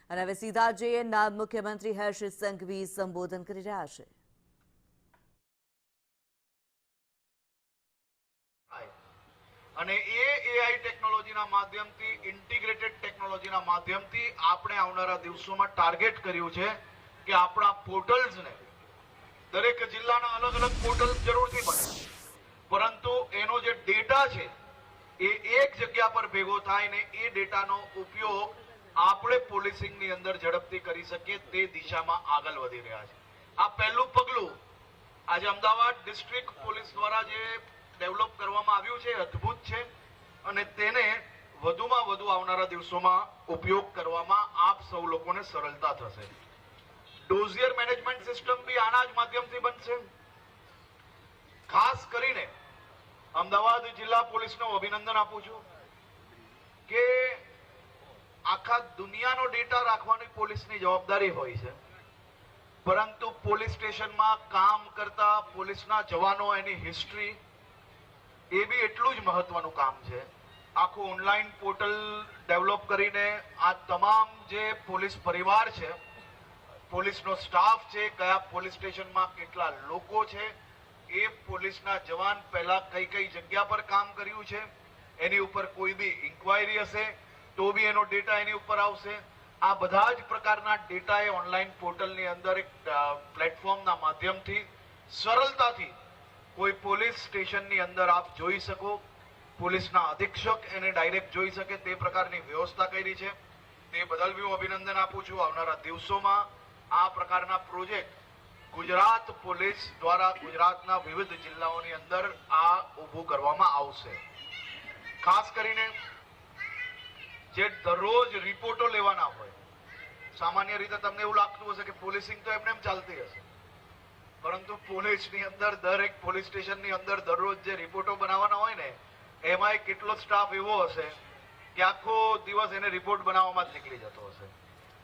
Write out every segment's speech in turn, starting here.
અને હવે સીધા જઈએ નાયબ મુખ્યમંત્રી હર્ષ સંઘવી સંબોધન કરી રહ્યા છે. અને એઆઈ ટેકનોલોજીના માધ્યમથી ઇન્ટિગ્રેટેડ ટેકનોલોજીના માધ્યમથી આપણે આવનારા દિવસોમાં ટાર્ગેટ કર્યું છે કે આપણા પોર્ટલ્સને દરેક જિલ્લાના અલગ અલગ પોર્ટલ્સ જરૂરથી બને, પરંતુ એનો જે ડેટા છે એ એક જગ્યા પર ભેગો થાય ને એ ડેટાનો ઉપયોગ આપણે પોલીસિંગની અંદર ઝડપથી કરી શકીએ તે દિશામાં આગળ વધી રહ્યા છે. આ પહેલું પગલું આજે અમદાવાદ ડિસ્ટ્રિક્ટ પોલીસ દ્વારા જે ડેવલપ કરવામાં આવ્યું છે અદ્ભુત છે અને તેને વધુમાં વધુ આવનારા દિવસોમાં ઉપયોગ કરવામાં આપ સૌ લોકોને સરળતા થશે. ડોઝિયર મેનેજમેન્ટ સિસ્ટમ બી આના જ માધ્યમથી બનશે. ખાસ કરીને અમદાવાદ જિલ્લા પોલીસને અભિનંદન આપું છું કે આખા દુનિયાનો ડેટા રાખવાની પોલીસની જવાબદારી હોય છે, પરંતુ પોલીસ સ્ટેશનમાં કામ કરતા પોલીસના જવાનો એની હિસ્ટ્રી એ બી એટલું જ મહત્વનું કામ છે. આખું ઓનલાઈન પોર્ટલ ડેવલપ કરીને આ તમામ જે પોલીસ પરિવાર છે, પોલીસનો સ્ટાફ છે, કયા પોલીસ સ્ટેશનમાં કેટલા લોકો છે, એ પોલીસના જવાન પહેલા કઈ કઈ જગ્યા પર કામ કર્યું છે, એની ઉપર કોઈ બી ઇન્ક્વાયરી હશે તો બી એનો ડેટા એની ઉપર આવશે. આ બધા જ પ્રકારના ડેટા એ ઓનલાઈન પોર્ટલની અંદર એક પ્લેટફોર્મના માધ્યમથી સરળતાથી કોઈ પોલીસ સ્ટેશનની અંદર આપ જોઈ શકો, પોલીસના અધિક્ષક એને ડાયરેક્ટ જોઈ શકે તે પ્રકારની વ્યવસ્થા કરી છે. તે બદલ બી હું અભિનંદન આપું છું. આવનારા દિવસોમાં આ પ્રકારના પ્રોજેક્ટ ગુજરાત પોલીસ દ્વારા ગુજરાતના વિવિધ જિલ્લાઓની અંદર આ ઊભું કરવામાં આવશે. ખાસ કરીને જે દરરોજ રિપોર્ટો લેવાના હોય, સામાન્ય રીતે તમને એવું લાગતું હશે કે પોલીસિંગ તો એમને એમ ચાલતી હશે, પરંતુ પોલીસની અંદર દરેક પોલીસ સ્ટેશનની અંદર દરરોજ જે રિપોર્ટો બનાવવાના હોય ને એમાં કેટલો સ્ટાફ એવો હશે કે આખો દિવસ એને રિપોર્ટ બનાવવામાં જ નીકળી જતો હશે.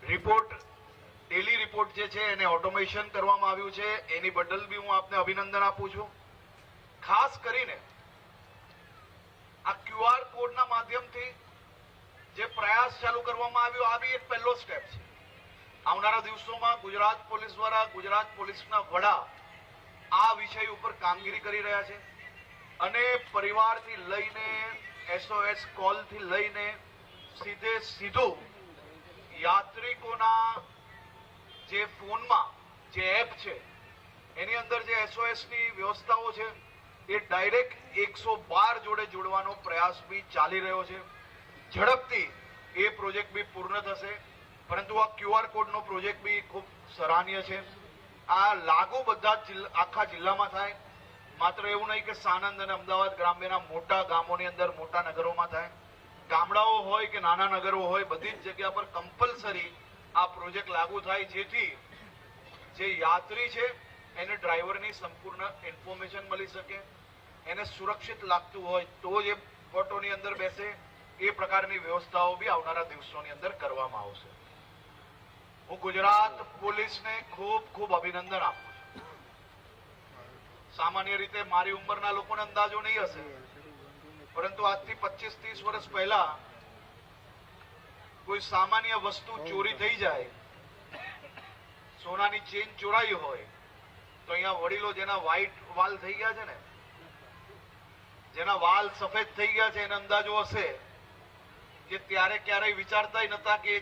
રિપોર્ટ ડેલી રિપોર્ટ જે છે એને ઓટોમેશન કરવામાં આવ્યું છે, એની બદલ બી હું આપને અભિનંદન આપું છું. ખાસ કરીને આ QR કોડના માધ્યમથી જે પ્રયાસ ચાલુ કરવામાં આવ્યો આ બી એક પહેલો સ્ટેપ છે. આવનારા દિવસોમાં ગુજરાત પોલીસ દ્વારા ગુજરાત પોલીસના વડા આ વિષય ઉપર કામગીરી કરી રહ્યા છે અને પરિવારથી લઈને SOS કોલથી લઈને સીધું યાત્રિકોના જે ફોનમાં જે એપ છે એની અંદર જે SOS ની વ્યવસ્થાઓ છે એ ડાયરેક્ટ 112 જોડે જોડવાનો પ્રયાસ બી ચાલી રહ્યો છે. ઝડપથી એ પ્રોજેક્ટ બી પૂર્ણ થશે, પરંતુ આ QR કોડનો પ્રોજેક્ટ બી ખૂબ સરાહનીય છે. આ લાગુ બધા આખા જિલ્લામાં થાય, માત્ર એવું નહીં કે સાણંદ અને અમદાવાદ ગ્રામ્યના મોટા ગામોની અંદર મોટા નગરોમાં થાય. ગામડાઓ હોય કે નાના નગરો હોય બધી જ જગ્યા પર કમ્પલસરી આ પ્રોજેક્ટ લાગુ થાય, જેથી જે યાત્રી છે એને ડ્રાઈવરની સંપૂર્ણ ઇન્ફોર્મેશન મળી શકે, એને સુરક્ષિત લાગતું હોય તો જ એ ઓટોની અંદર બેસે. એ પ્રકારની વ્યવસ્થાઓ બી આવનારા દિવસોની અંદર કરવામાં આવશે. હું ગુજરાત પોલીસને ખૂબ ખૂબ અભિનંદન આપું છું. સામાન્ય રીતે મારી ઉંમરના લોકોને અંદાજો નહીં હશે, પરંતુ આજથી 25-30 વર્ષ પહેલા કોઈ સામાન્ય વસ્તુ ચોરી થઈ જાય, સોનાની ચેન ચોરાઈ હોય તો અહીંયા વડીલો જેના વ્હાઈટ વાલ થઈ ગયા છે ને, જેના વાલ સફેદ થઈ ગયા છે, એને અંદાજો હશે કે ત્યારે ક્યારેય વિચારતા નતા કે